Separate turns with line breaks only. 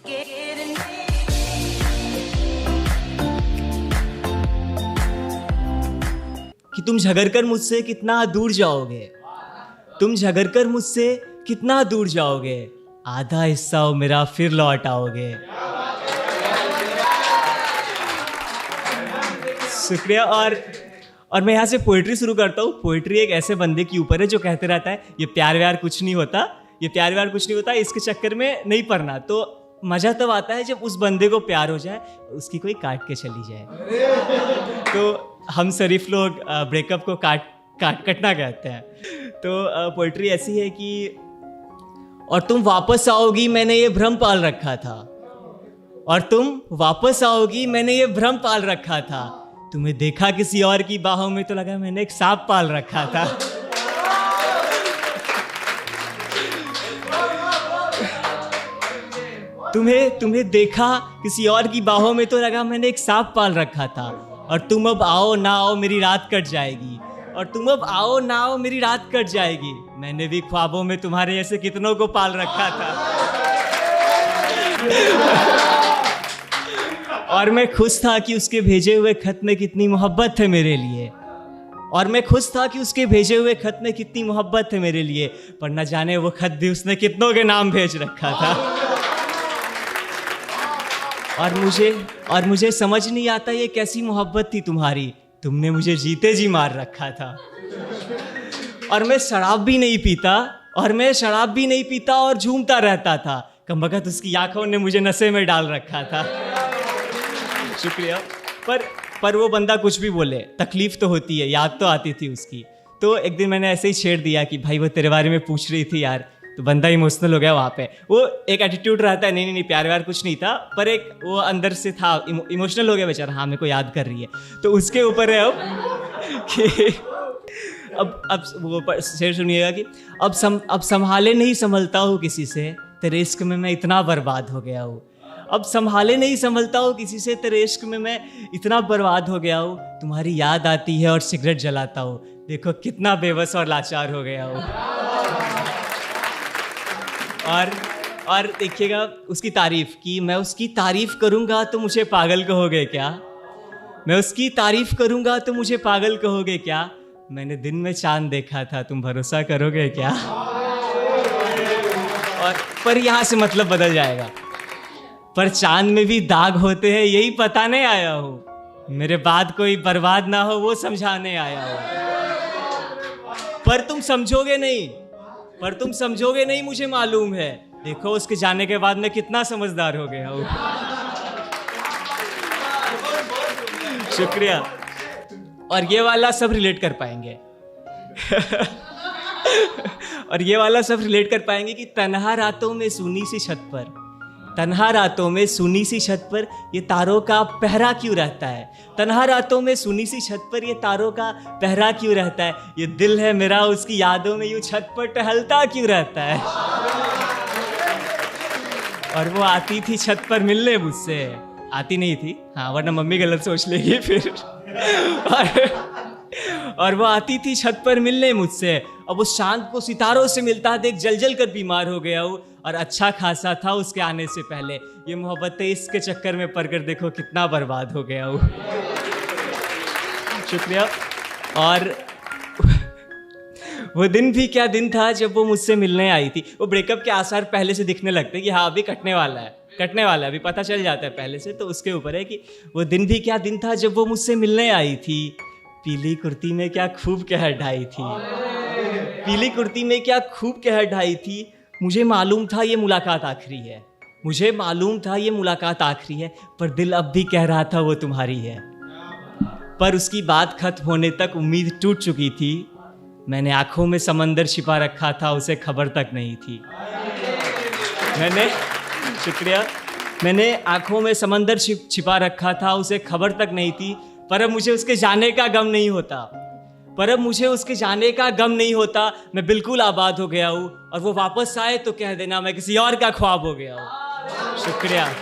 कि तुम झगड़कर मुझसे कितना दूर जाओगे, तुम झगड़कर मुझसे कितना दूर जाओगे, आधा हिस्सा हो मेरा फिर लौट आओगे। शुक्रिया। और मैं यहाँ से पोइट्री शुरू करता हूँ। पोइट्री एक ऐसे बंदे के ऊपर है जो कहते रहता है ये प्यार व्यार कुछ नहीं होता, ये प्यार व्यार कुछ नहीं होता, इसके चक्कर में नहीं पड़ना। तो मज़ा तब आता है जब उस बंदे को प्यार हो जाए, उसकी कोई काट के चली जाए। तो हम शरीफ लोग ब्रेकअप को कटना कहते हैं। तो पोइट्री ऐसी है कि और तुम वापस आओगी मैंने ये भ्रम पाल रखा था, और तुम वापस आओगी मैंने ये भ्रम पाल रखा था, तुम्हें देखा किसी और की बाहों में तो लगा मैंने एक सांप पाल रखा था। तुम्हें देखा किसी और की बाहों में तो लगा मैंने एक सांप पाल रखा था, और तुम अब आओ ना आओ मेरी रात कट जाएगी, और तुम अब आओ ना आओ मेरी रात कट जाएगी, मैंने भी ख्वाबों में तुम्हारे ऐसे कितनों को पाल रखा था। और मैं खुश था कि उसके भेजे हुए खत में कितनी मोहब्बत है मेरे लिए, और मैं खुश था कि उसके भेजे हुए खत में कितनी मोहब्बत है मेरे लिए, पर न जाने वो खत भी उसने कितनों के नाम भेज रखा था। और मुझे समझ नहीं आता ये कैसी मोहब्बत थी तुम्हारी, तुमने मुझे जीते जी मार रखा था। और मैं शराब भी नहीं पीता और झूमता रहता था, कमबख्त उसकी आंखों ने मुझे नशे में डाल रखा था। शुक्रिया। पर वो बंदा कुछ भी बोले तकलीफ तो होती है, याद तो आती थी उसकी। तो एक दिन मैंने ऐसे ही छेड़ दिया कि भाई वो तेरे बारे में पूछ रही थी यार, तो बंदा इमोशनल हो गया वहाँ पे। वो एक एटीट्यूड रहता है, नहीं प्यार व्यार कुछ नहीं था, पर एक वो अंदर से था, इमोशनल हो गया बेचारा, हाँ मेरे को याद कर रही है। तो उसके ऊपर है अब कि अब वो शेर सुनिएगा कि अब संभाले नहीं संभलता हूँ किसी से, तेरे इश्क में मैं इतना बर्बाद हो गया हूँ। अब संभाले नहीं संभलता हूँ किसी से, तेरे इश्क में मैं इतना बर्बाद हो गया हूँ, तुम्हारी याद आती है और सिगरेट जलाता हूँ, देखो कितना बेबस और लाचार हो गया हूँ। और देखिएगा उसकी तारीफ की, मैं उसकी तारीफ करूँगा तो मुझे पागल कहोगे क्या, मैं उसकी तारीफ करूँगा तो मुझे पागल कहोगे क्या, मैंने दिन में चांद देखा था तुम भरोसा करोगे क्या। और पर यहाँ से मतलब बदल जाएगा, पर चांद में भी दाग होते हैं यही बताने आया हूँ, मेरे बाद कोई बर्बाद ना हो वो समझाने आया हूँ। पर तुम समझोगे नहीं मुझे मालूम है, देखो उसके जाने के बाद मैं कितना समझदार हो गया हूँ। शुक्रिया। और ये वाला सब रिलेट कर पाएंगे कि तन्हा रातों में सूनी सी छत पर ये तारों का पहरा क्यों रहता है, तन्हा रातों में सूनी सी छत पर ये तारों का पहरा क्यों रहता है, ये दिल है मेरा उसकी यादों में यूं छत पर टहलता क्यों रहता है। और वो आती थी छत पर मिलने मुझसे, आती नहीं थी हाँ वरना मम्मी गलत सोच लेगी फिर। और वो आती थी छत पर मिलने मुझसे, अब उस चांद को सितारों से मिलता देख जल कर बीमार हो गया हूँ, और अच्छा खासा था उसके आने से पहले, ये मोहब्बत इसके चक्कर में पड़कर देखो कितना बर्बाद हो गया हूँ। शुक्रिया। और वो दिन भी क्या दिन था जब वो मुझसे मिलने आई थी। वो ब्रेकअप के आसार पहले से दिखने लगते हैं कि हाँ अभी कटने वाला है, अभी पता चल जाता है पहले से। तो उसके ऊपर है कि वो दिन भी क्या दिन था जब वो मुझसे मिलने आई थी, पीली कुर्ती में क्या खूब कहर ढाई थी, मुझे मालूम था ये मुलाकात आखिरी है, पर दिल अब भी कह रहा था वो तुम्हारी है। पर उसकी बात खत्म होने तक उम्मीद टूट चुकी थी, मैंने आंखों में समंदर छिपा रखा था उसे खबर तक नहीं थी। मैंने आंखों में समंदर छिपा रखा था उसे खबर तक नहीं थी, पर अब मुझे उसके जाने का गम नहीं होता, मैं बिल्कुल आबाद हो गया हूँ, और वो वापस आए तो कह देना मैं किसी और का ख्वाब हो गया हूँ। शुक्रिया।